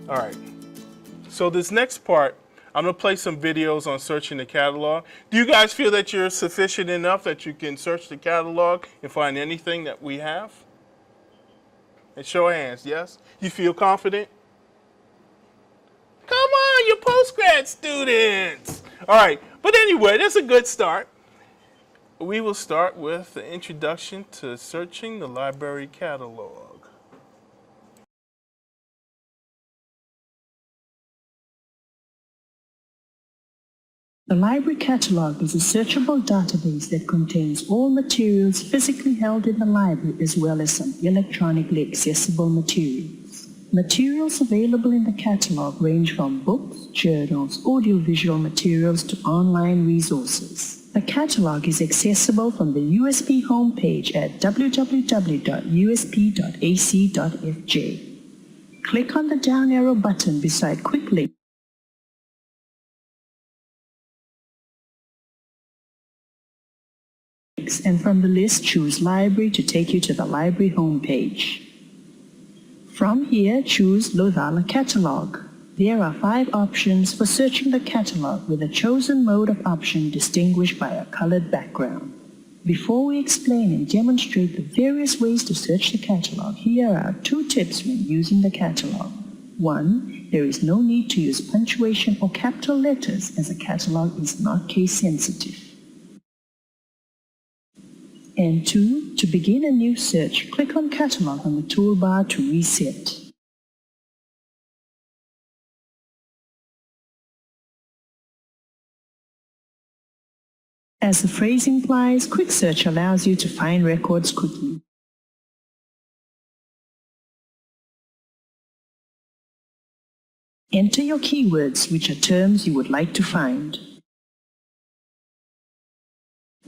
All right, so this next part, I'm gonna play some videos on searching the catalog. Do you guys feel that you're sufficient enough that you can search the catalog and find anything that we have? And show of hands, yes? You feel confident? Come on, you post-grad students. All right, but anyway, that's a good start. We will start with the introduction to searching the library catalog. The library catalog is a searchable database that contains all materials physically held in the library as well as some electronically accessible materials. Materials available in the catalog range from books, journals, audiovisual materials to online resources. The catalog is accessible from the USB homepage at www.usp.ac.fj. Click on the down arrow button beside Quick Link and from the list choose Library to take you to the library homepage. From here, choose Lothala Catalog. There are 5 options for searching the catalog with a chosen mode of option distinguished by a colored background. Before we explain and demonstrate the various ways to search the catalog, here are 2 tips when using the catalog. 1. There is no need to use punctuation or capital letters as a catalog is not case sensitive. And 2, to begin a new search, click on Catalog on the toolbar to reset. As the phrase implies, Quick Search allows you to find records quickly. Enter your keywords, which are terms you would like to find.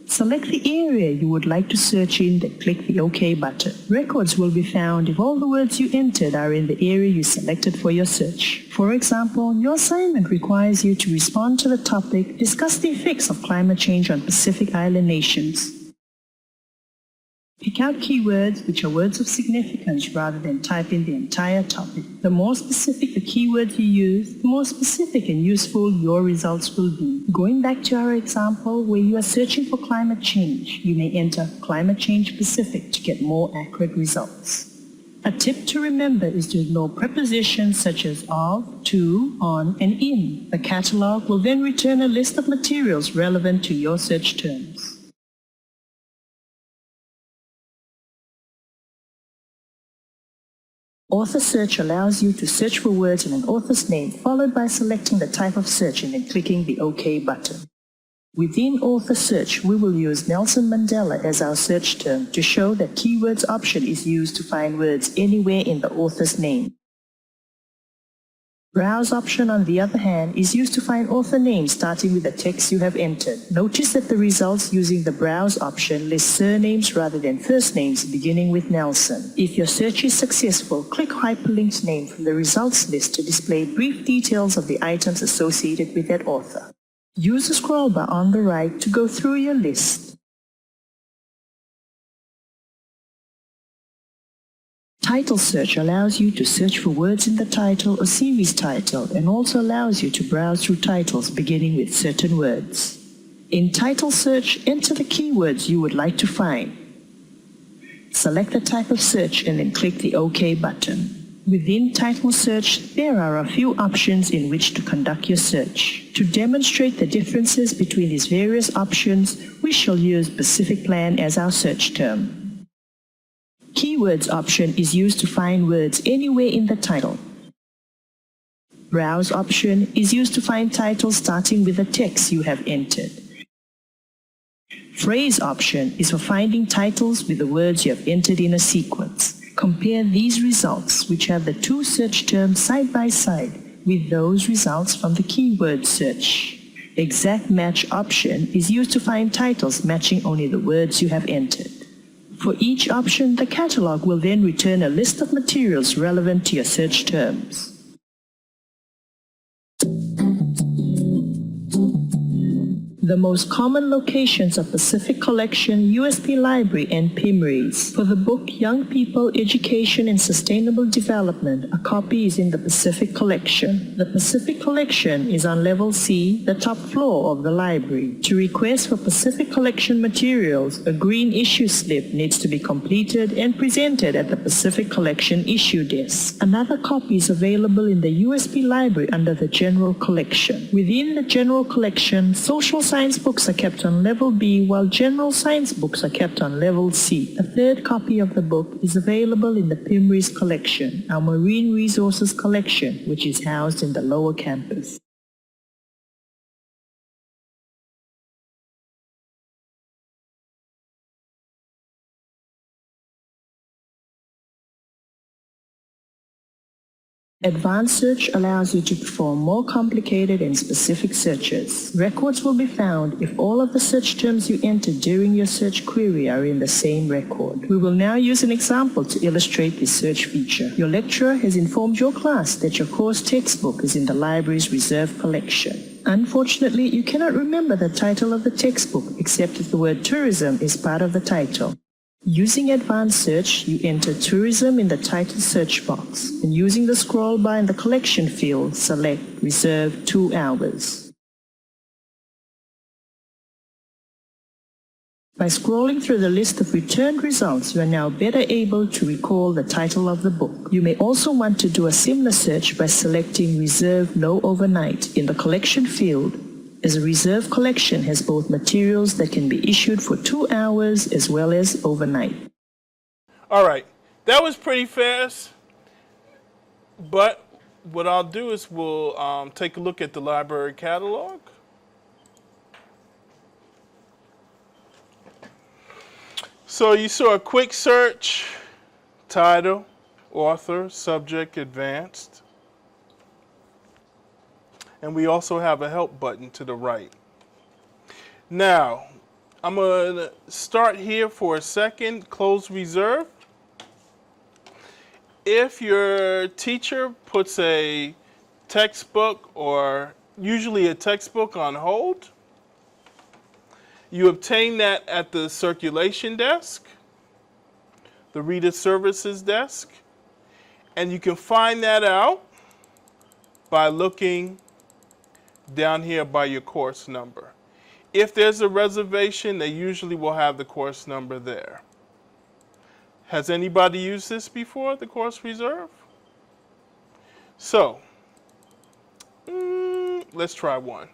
Select the area you would like to search in, then click the OK button. Records will be found if all the words you entered are in the area you selected for your search. For example, your assignment requires you to respond to the topic, discuss the effects of climate change on Pacific Island nations. Pick out keywords which are words of significance rather than type in the entire topic. The more specific the keywords you use, the more specific and useful your results will be. Going back to our example where you are searching for climate change, you may enter climate change Pacific to get more accurate results. A tip to remember is to ignore prepositions such as of, to, on, and in. The catalog will then return a list of materials relevant to your search terms. Author search allows you to search for words in an author's name followed by selecting the type of search and then clicking the OK button. Within author search, we will use Nelson Mandela as our search term to show that keywords option is used to find words anywhere in the author's name. Browse option, on the other hand, is used to find author names starting with the text you have entered. Notice that the results using the Browse option list surnames rather than first names beginning with Nelson. If your search is successful, click Hyperlinked Name from the results list to display brief details of the items associated with that author. Use the scroll bar on the right to go through your list. Title search allows you to search for words in the title or series title and also allows you to browse through titles beginning with certain words. In title search, enter the keywords you would like to find. Select the type of search and then click the OK button. Within title search, there are a few options in which to conduct your search. To demonstrate the differences between these various options, we shall use Pacific Plan as our search term. Keywords option is used to find words anywhere in the title. Browse option is used to find titles starting with the text you have entered. Phrase option is for finding titles with the words you have entered in a sequence. Compare these results, which have the 2 search terms side by side, with those results from the keyword search. Exact match option is used to find titles matching only the words you have entered. For each option, the catalog will then return a list of materials relevant to your search terms. The most common locations are Pacific Collection, USP Library, and PIMRIS. For the book Young People, Education, and Sustainable Development, a copy is in the Pacific Collection. The Pacific Collection is on Level C, the top floor of the library. To request for Pacific Collection materials, a green issue slip needs to be completed and presented at the Pacific Collection issue desk. Another copy is available in the USP Library under the General Collection. Within the General Collection, social science books are kept on Level B, while general science books are kept on Level C. A third copy of the book is available in the PIMRIS collection, our marine resources collection, which is housed in the lower campus. Advanced search allows you to perform more complicated and specific searches. Records will be found if all of the search terms you entered during your search query are in the same record. We will now use an example to illustrate this search feature. Your lecturer has informed your class that your course textbook is in the library's reserve collection. Unfortunately, you cannot remember the title of the textbook except that the word tourism is part of the title. Using advanced search, you enter tourism in the title search box, and using the scroll bar in the collection field, select reserve 2 hours. By scrolling through the list of returned results, you are now better able to recall the title of the book. You may also want to do a similar search by selecting reserve no overnight in the collection field, as a reserve collection has both materials that can be issued for 2 hours as well as overnight. All right, that was pretty fast, but what I'll do is we'll take a look at the library catalog. So you saw a quick search, title, author, subject, advanced. And we also have a help button to the right. Now, I'm going to start here for a second, close reserve. If your teacher puts a textbook or usually a textbook on hold, you obtain that at the circulation desk, the reader services desk, and you can find that out by looking down here by your course number. If there's a reservation, they usually will have the course number there. Has anybody used this before, the course reserve? So, let's try one.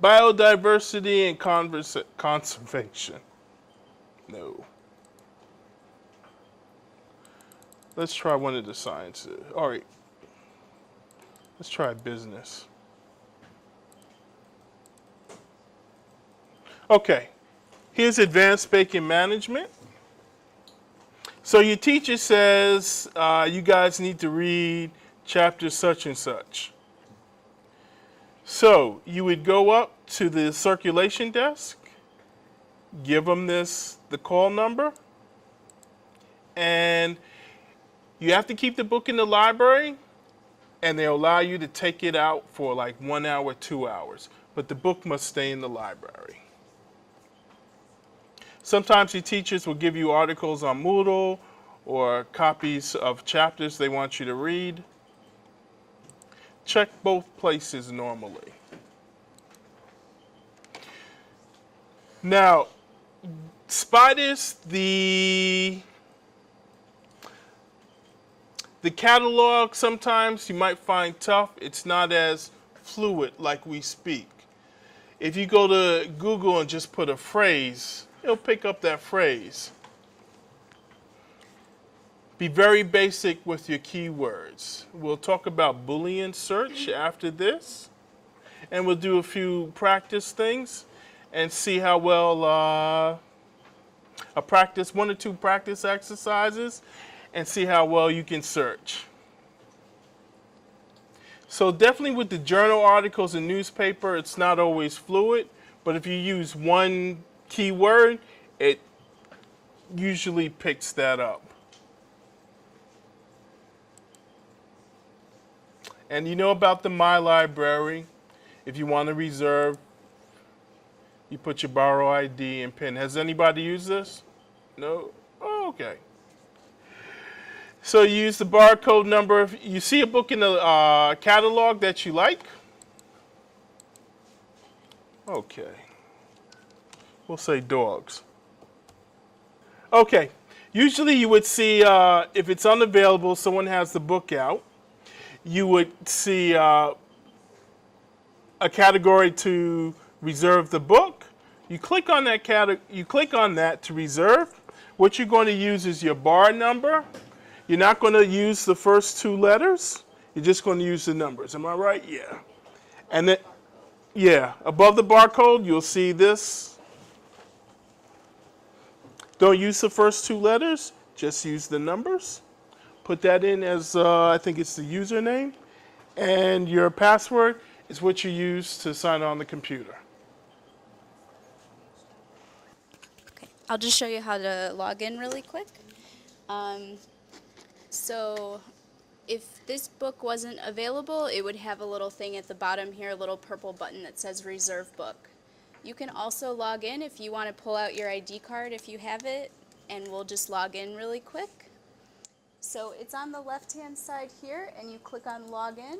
Biodiversity and conservation. No. Let's try one of the sciences. All right. Let's try business. Okay, here's advanced bacon management. So your teacher says you guys need to read chapter such and such. So you would go up to the circulation desk, give them the call number, and you have to keep the book in the library, and they'll allow you to take it out for like 1 hour, 2 hours. But the book must stay in the library. Sometimes your teachers will give you articles on Moodle or copies of chapters they want you to read. Check both places normally. Now, Spiders, the catalog sometimes you might find tough. It's not as fluid like we speak. If you go to Google and just put a phrase, it'll pick up that phrase. Be very basic with your keywords. We'll talk about Boolean search after this, and we'll do a few practice things and see how well one or two practice exercises and see how well you can search. So definitely with the journal articles and newspaper, it's not always fluid, but if you use one keyword, it usually picks that up. And you know about the My Library. If you want to reserve You put your borrow ID and PIN. Has anybody used this? No? Oh, okay. So you use the barcode number. If you see a book in the catalog that you like. Okay. We'll say dogs. Okay. Usually you would see, if it's unavailable, someone has the book out. You would see a category to reserve the book. You click on that to reserve. What you're going to use is your bar number. You're not going to use the first two letters. You're just going to use the numbers. Am I right? Yeah. And then, yeah, above the barcode, you'll see this. Don't use the first two letters. Just use the numbers. Put that in as, I think it's the username. And your password is what you use to sign on the computer. Okay, I'll just show you how to log in really quick. So if this book wasn't available, it would have a little thing at the bottom here, a little purple button that says reserve book. You can also log in if you want to pull out your ID card if you have it, and we'll just log in really quick. So it's on the left-hand side here, and you click on login.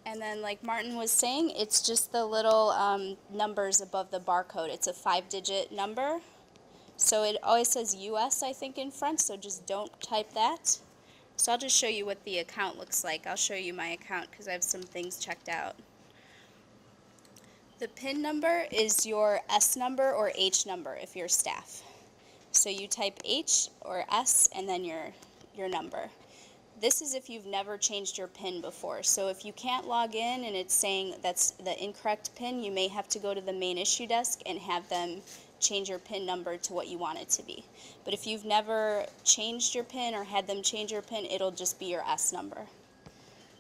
And then like Martin was saying, it's just the little numbers above the barcode. It's a 5-digit number. So it always says US, I think, in front, so just don't type that. So I'll just show you what the account looks like. I'll show you my account because I have some things checked out. The PIN number is your S number or H number if you're staff. So you type H or S and then your number. This is if you've never changed your PIN before. So if you can't log in and it's saying that's the incorrect PIN, you may have to go to the main issue desk and have them change your PIN number to what you want it to be. But if you've never changed your PIN or had them change your PIN, it'll just be your S number.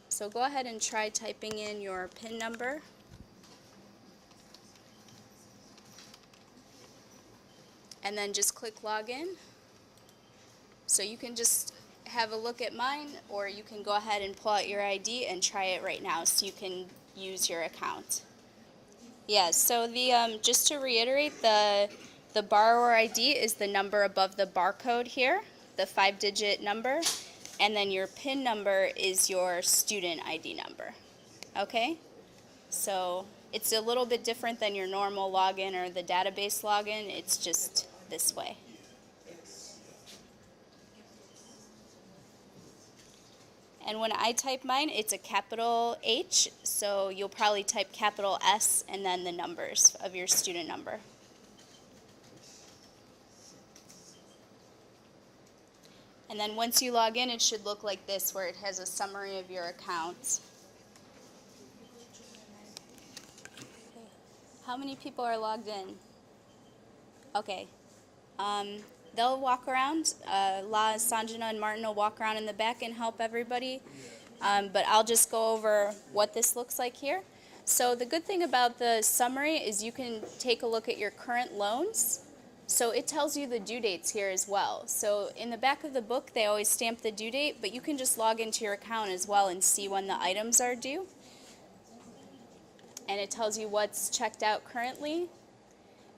So go ahead and try typing in your PIN number. And then just click login. So you can just have a look at mine, or you can go ahead and pull out your ID and try it right now so you can use your account. Yeah, so the just to reiterate, the borrower ID is the number above the barcode here, the 5-digit number, and then your PIN number is your student ID number. Okay? So it's a little bit different than your normal login or the database login. It's just this way. And when I type mine, it's a capital H, so you'll probably type capital S and then the numbers of your student number. And then once you log in, it should look like this, where it has a summary of your account. How many people are logged in? Okay. They'll walk around. La, Sanjana, and Martin will walk around in the back and help everybody. But I'll just go over what this looks like here. So the good thing about the summary is you can take a look at your current loans. So it tells you the due dates here as well. So in the back of the book, they always stamp the due date, but you can just log into your account as well and see when the items are due. And it tells you what's checked out currently.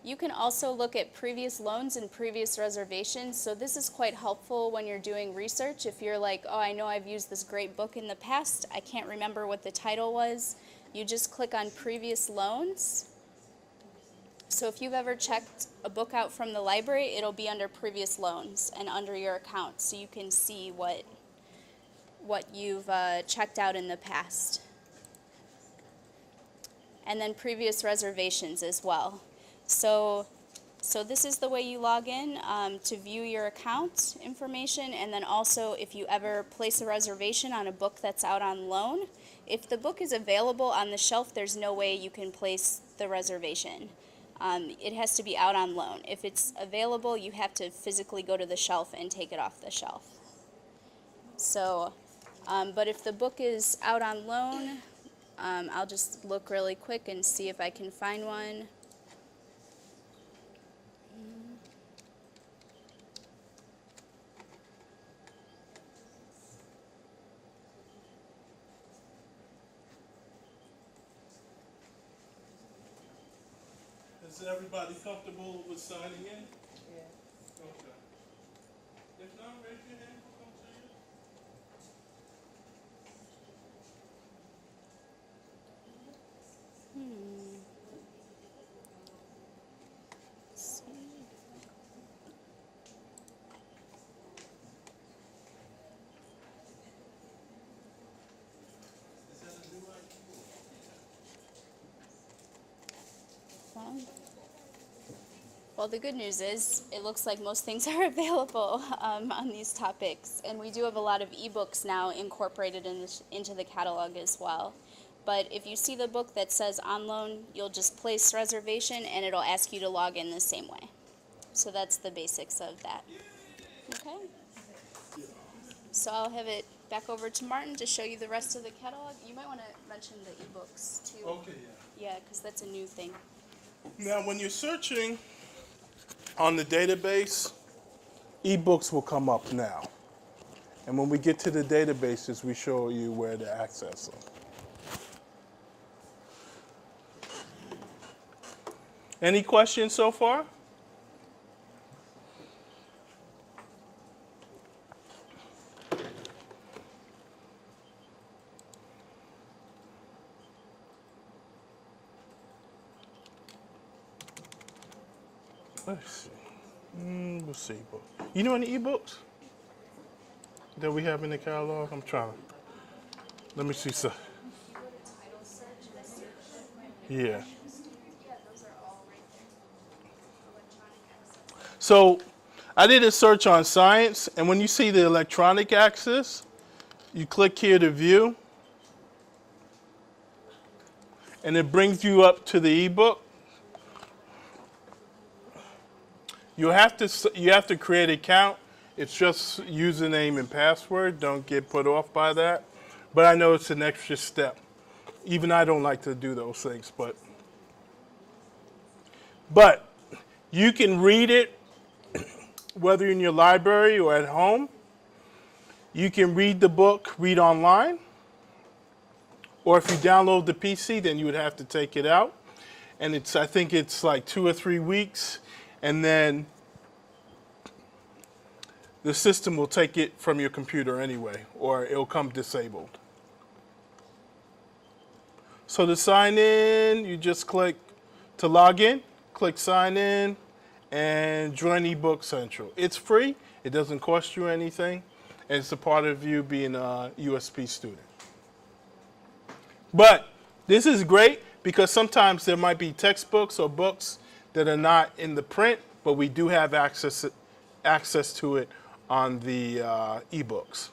You can also look at previous loans and previous reservations. So this is quite helpful when you're doing research. If you're like, oh, I know I've used this great book in the past, I can't remember what the title was. You just click on previous loans. So if you've ever checked a book out from the library, it'll be under previous loans and under your account, so you can see what you've checked out in the past. And then previous reservations as well. So this is the way you log in to view your account information, and then also if you ever place a reservation on a book that's out on loan, if the book is available on the shelf, there's no way you can place the reservation. It has to be out on loan. If it's available, you have to physically go to the shelf and take it off the shelf. So, but if the book is out on loan, I'll just look really quick and see if I can find one. Is everybody comfortable with signing in? Yeah. Okay. If not, raise your hand. We'll come to you. Let's see. Is that a new ID? Well, the good news is it looks like most things are available on these topics. And we do have a lot of ebooks now incorporated into the catalog as well. But if you see the book that says on loan, you'll just place reservation and it'll ask you to log in the same way. So that's the basics of that. Okay. So I'll have it back over to Martin to show you the rest of the catalog. You might want to mention the ebooks too. Okay, yeah. Yeah, because that's a new thing. Now, when you're searching on the database, ebooks will come up now. And when we get to the databases, we show you where to access them. Any questions so far? Let's see. We'll see. You know any ebooks that we have in the catalog? I'm trying to. Let me see. So. Yeah. So I did a search on science, and when you see the electronic access, you click here to view, and it brings you up to the ebook. You have to create an account. It's just username and password. Don't get put off by that. But I know it's an extra step. Even I don't like to do those things, but you can read it whether in your library or at home. You can read the book, read online. Or if you download the PC, then you would have to take it out. And I think it's like 2 or 3 weeks. And then the system will take it from your computer anyway, or it'll come disabled. So to sign in, you just click to log in, click sign in, and join eBook Central. It's free, it doesn't cost you anything, and it's a part of you being a USP student. But this is great because sometimes there might be textbooks or books that are not in the print, but we do have access to it on the ebooks.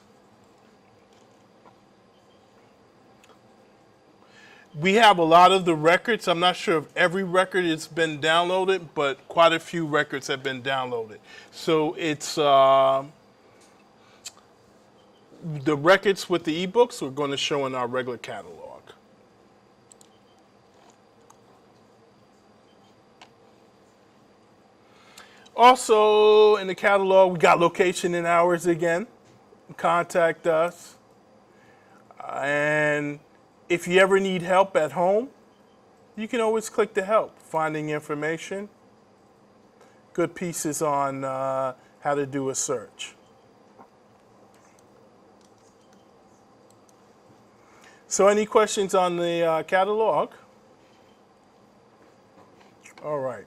We have a lot of the records. I'm not sure if every record has been downloaded, but quite a few records have been downloaded. So it's the records with the ebooks we're going to show in our regular catalog. Also, in the catalog, we got location and hours again. Contact us. And if you ever need help at home, you can always click to help, finding information. Good pieces on how to do a search. So any questions on the catalog? All right.